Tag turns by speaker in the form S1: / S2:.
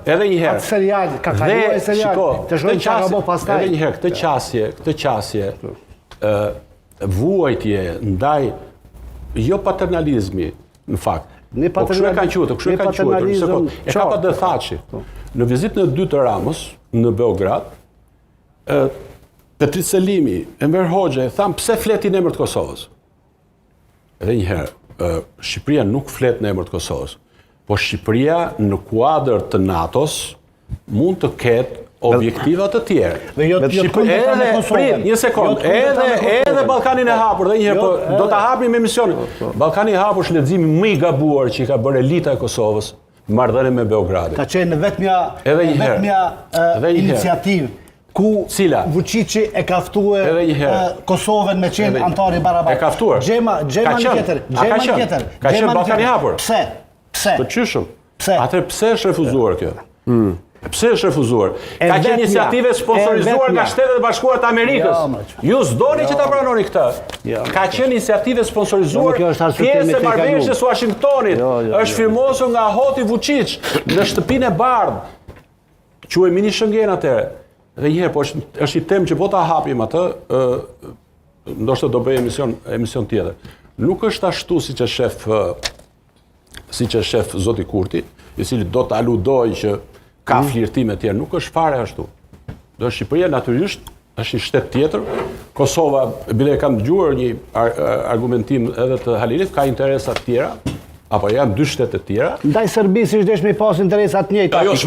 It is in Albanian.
S1: Edhe një herë.
S2: Atë serial, ka kaluar serial. Të shkojmë çka ka bë pastaj.
S1: Edhe një herë, këtë qasje, vuajtje ndaj jo paternalizmi, në fakt. Po kështu e kanë quajtur, e ka pa Thaçi. Në vizitën e dytë të Ramës në Beograd, Petrit Selimi, Enver Hoxha thanë pse fletin në emër të Kosovës. Edhe një herë, Shqipëria nuk flet në emër të Kosovës, po Shqipëria në kuadër të NATO-s mund të ketë objektiva të tjerë. Një sekond, edhe Ballkanin e hapur, dhe një herë, do ta hapim emisionin. Ballkani i hapur është lehtësimi më i gabuar që i ka bërë elita e Kosovës marrëdhënie me Beogradin.
S2: Ka qenë vetmja iniciativë ku Vučići e ka ftuar Kosovën me qenë antar i barabartë.
S1: E ka ftuar.
S2: Gjema tjetër.
S1: Ka qenë Ballkani i hapur.
S2: Pse?
S1: Të qyshëm. Atëherë pse është refuzuar kjo? Pse është refuzuar? Ka qenë iniciative sponsorizuar nga Shtetet e Bashkuara të Amerikës. Ju s'doni që ta pranoni këtë. Ka qenë iniciative sponsorizuar pjesë e marrëveshjes së Washingtonit. Është firmosur nga Hoti Vučić në shtëpinë e bardhë. Quhej mini Schengen atëherë. Dhe një herë, po është i temë që po ta hapim atë, ndoshta do bëj emision tjetër. Nuk është ashtu siç e shef zoti Kurti, i cili do të aludojë që ka flirtime të tjera, nuk është fare ashtu. Do Shqipëria natyrisht është një shtet tjetër. Kosova, bile kam dëgjuar një argumentim edhe të Halilit, ka interesa të tjera, apo janë dy shtete të tjera.
S2: Ndaj Serbisë ishte me pas interesa të njëjta.